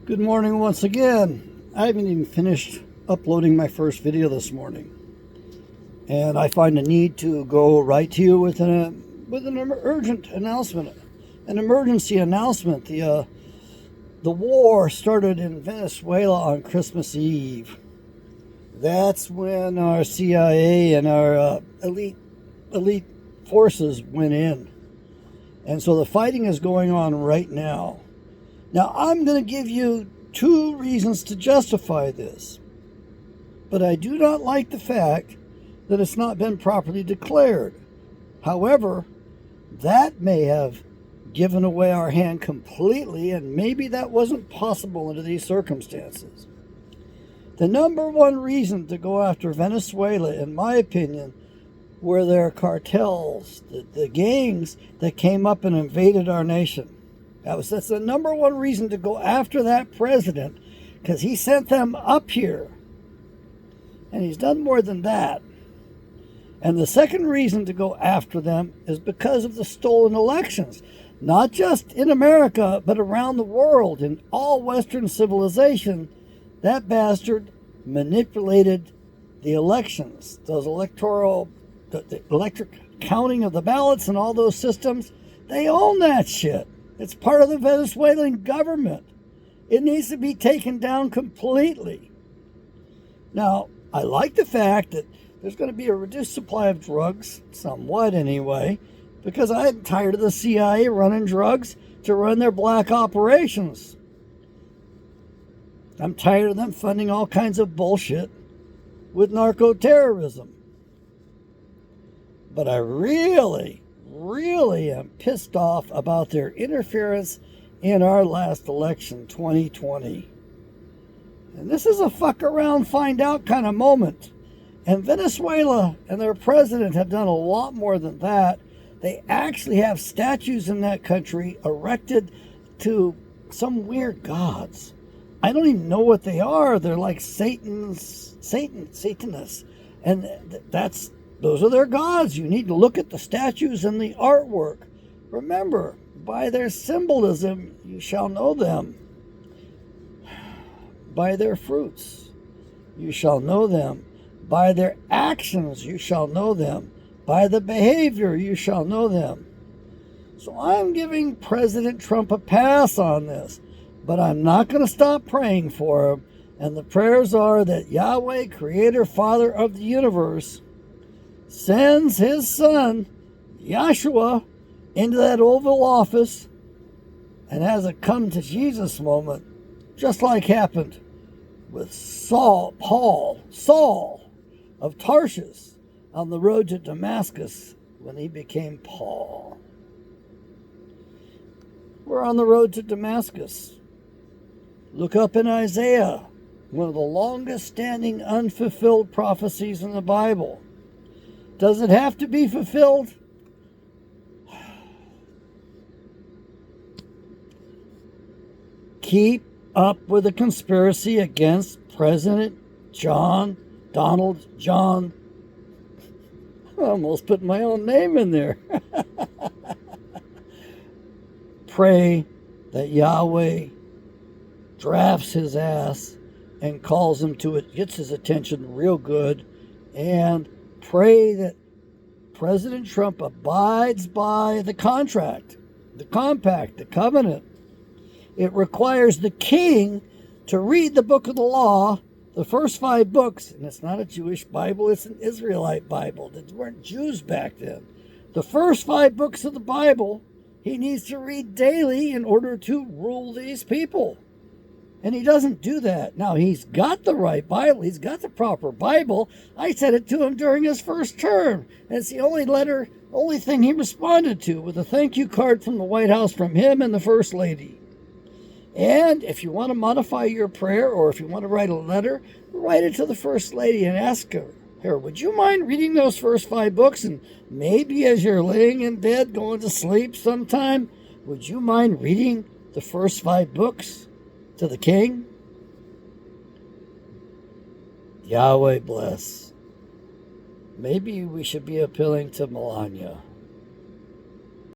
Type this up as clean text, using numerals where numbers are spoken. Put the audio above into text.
Good morning once again. I haven't even finished uploading my first video this morning. And I find the need to go right to you with an urgent announcement, an emergency announcement. The war started in Venezuela on Christmas Eve. That's when our CIA and our elite forces went in. And so the fighting is going on right now. Now, I'm going to give you two reasons to justify this, but I do not like the fact that it's not been properly declared. However, that may have given away our hand completely, and maybe that wasn't possible under these circumstances. The number one reason to go after Venezuela, in my opinion, were their cartels, the gangs that came up and invaded our nation. That's the number one reason to go after that president, because he sent them up here. And he's done more than that. And the second reason to go after them is because of the stolen elections. Not just in America, but around the world. In all Western civilization, that bastard manipulated the elections. Those the electric counting of the ballots and all those systems, they own that shit. It's part of the Venezuelan government. It needs to be taken down completely. Now, I like the fact that there's going to be a reduced supply of drugs, somewhat anyway, because I'm tired of the CIA running drugs to run their black operations. I'm tired of them funding all kinds of bullshit with narco-terrorism. But I really am pissed off about their interference in our last election, 2020. And this is a fuck around, find out kind of moment. And Venezuela and their president have done a lot more than that. They actually have statues in that country erected to some weird gods. I don't even know what they are. They're like Satanists. And those are their gods. You need to look at the statues and the artwork. Remember, by their symbolism, you shall know them. By their fruits, you shall know them. By their actions, you shall know them. By the behavior, you shall know them. So I'm giving President Trump a pass on this, but I'm not going to stop praying for him. And the prayers are that Yahweh, Creator, Father of the universe, sends his son, Yahshua, into that Oval Office and has a come to Jesus moment, just like happened with Saul of Tarshish on the road to Damascus when he became Paul. We're on the road to Damascus. Look up in Isaiah, one of the longest standing unfulfilled prophecies in the Bible. Does it have to be fulfilled? Keep up with the conspiracy against President Donald John. I almost put my own name in there. Pray that Yahweh drafts his ass and calls him to it, gets his attention real good, and pray that President Trump abides by the contract, the compact, the covenant. It requires the king to read the book of the law, the first 5 books, and it's not a Jewish Bible, it's an Israelite Bible. There weren't Jews back then. The first 5 books of the Bible, he needs to read daily in order to rule these people. And he doesn't do that. Now, he's got the right Bible. He's got the proper Bible. I said it to him during his first term. And it's the only thing he responded to, with a thank you card from the White House from him and the First Lady. And if you want to modify your prayer, or if you want to write a letter, write it to the First Lady and ask her, would you mind reading those first 5 books? And maybe as you're laying in bed going to sleep sometime, would you mind reading the first 5 books to the king? Yahweh bless. Maybe we should be appealing to Melania.